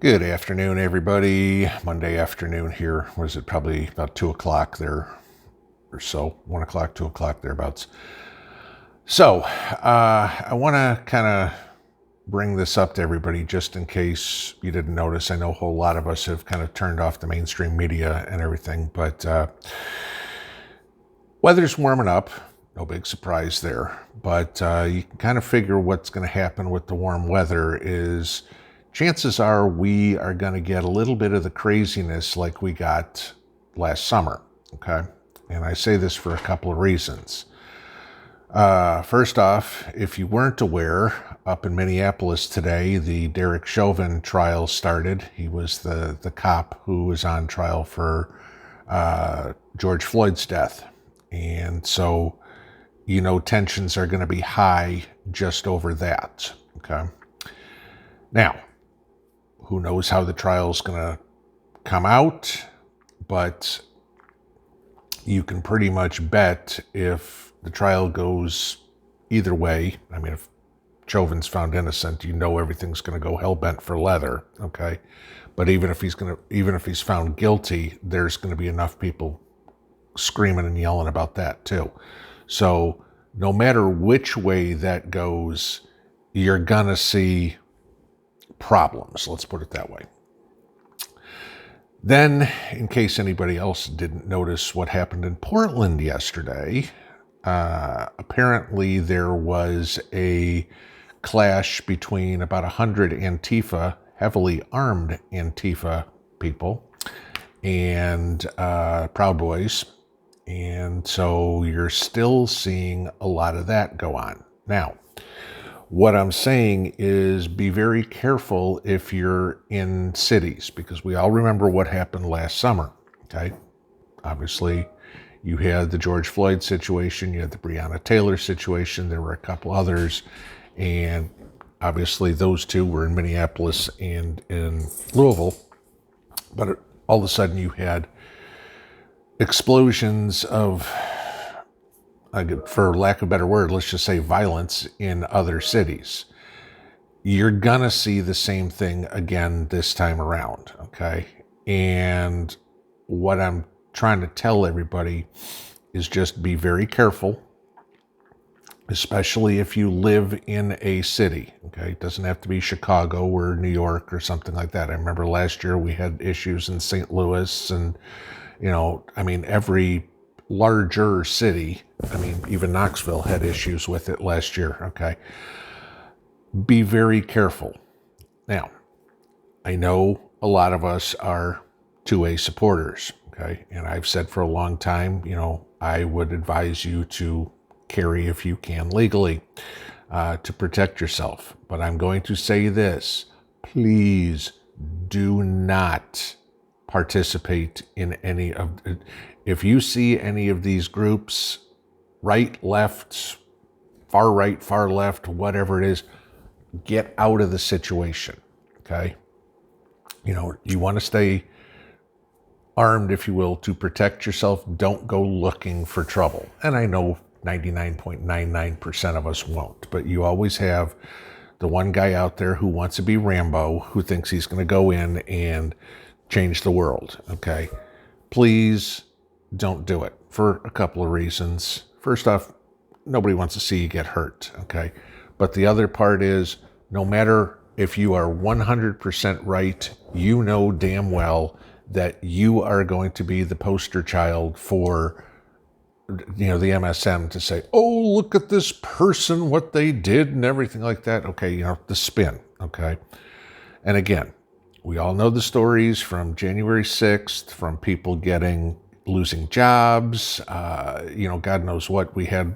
Good afternoon, everybody. Monday afternoon here. Was it probably about 2 o'clock there or so? 1 o'clock, 2 o'clock thereabouts. So, I want to kind of bring this up to everybody just in case you didn't notice. I know a whole lot of us have kind of turned off the mainstream media and everything, but weather's warming up. No big surprise there. But you can kind of figure what's going to happen with the warm weather is chances are we are going to get a little bit of the craziness like we got last summer, okay? And I say this for a couple of reasons. First off, if you weren't aware, up in Minneapolis today, the Derek Chauvin trial started. He was the cop who was on trial for George Floyd's death. And so, tensions are going to be high just over that, okay? Now, who knows how the trial is going to come out, but you can pretty much bet if the trial goes either way, I mean, if Chauvin's found innocent, everything's going to go hell-bent for leather, okay? But even if he's found guilty, there's going to be enough people screaming and yelling about that too. So no matter which way that goes, you're going to see problems, let's put it that way. Then, in case anybody else didn't notice what happened in Portland yesterday, apparently there was a clash between about 100 Antifa, heavily armed Antifa people, and Proud Boys. And so you're still seeing a lot of that go on. Now, what I'm saying is be very careful if you're in cities, because we all remember what happened last summer, okay? Obviously, you had the George Floyd situation, you had the Breonna Taylor situation, there were a couple others, and obviously those two were in Minneapolis and in Louisville, but all of a sudden you had explosions of, for lack of a better word, let's just say violence in other cities. You're gonna see the same thing again this time around, okay? And what I'm trying to tell everybody is just be very careful, especially if you live in a city, okay? It doesn't have to be Chicago or New York or something like that. I remember last year we had issues in St. Louis and, every larger city, even Knoxville had issues with it last year, okay? Be very careful. Now, I know a lot of us are 2A supporters, okay? And I've said for a long time, I would advise you to carry if you can legally to protect yourself. But I'm going to say this, please do not participate in any of it. If you see any of these groups, right, left, far right, far left, whatever it is, get out of the situation, okay? You want to stay armed, if you will, to protect yourself. Don't go looking for trouble. And I know 99.99% of us won't, but you always have the one guy out there who wants to be Rambo, who thinks he's going to go in and change the world, okay? Please don't do it for a couple of reasons. First off, nobody wants to see you get hurt, okay? But the other part is, no matter if you are 100% right, you know damn well that you are going to be the poster child for, the MSM to say, oh, look at this person, what they did and everything like that. Okay, the spin, okay? And again, we all know the stories from January 6th, from people losing jobs, God knows what. We had,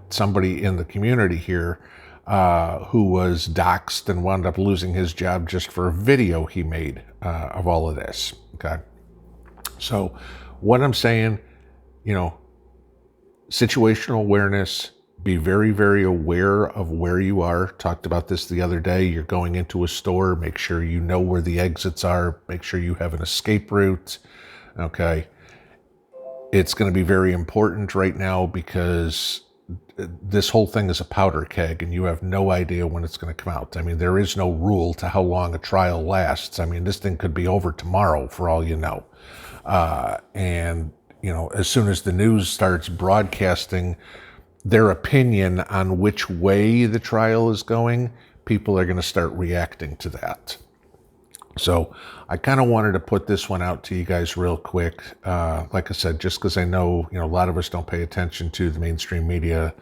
somebody in the community here who was doxxed and wound up losing his job just for a video he made of all of this, okay? So what I'm saying, situational awareness, be very, very aware of where you are. Talked about this the other day. You're going into a store, make sure you know where the exits are, make sure you have an escape route, okay? It's going to be very important right now because this whole thing is a powder keg and you have no idea when it's going to come out. I mean, there is no rule to how long a trial lasts. I mean, this thing could be over tomorrow for all you know. And, you know, as soon as the news starts broadcasting their opinion on which way the trial is going, people are going to start reacting to that. So I kind of wanted to put this one out to you guys real quick. Like I said, just because I know, you know, a lot of us don't pay attention to the mainstream media.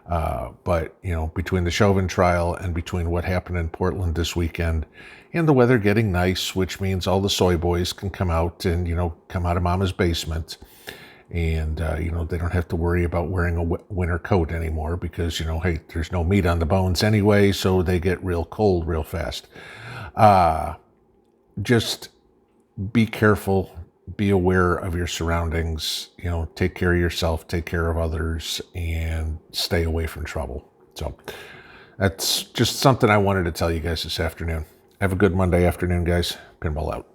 But, you know, between the Chauvin trial and between what happened in Portland this weekend and the weather getting nice, which means all the soy boys can come out and, you know, come out of mama's basement. And, you know, they don't have to worry about wearing a winter coat anymore because, you know, hey, there's no meat on the bones anyway, so they get real cold real fast. Just be careful, be aware of your surroundings, you know, take care of yourself, take care of others, and stay away from trouble. So that's just something I wanted to tell you guys this afternoon. Have a good Monday afternoon, guys. Pinball out.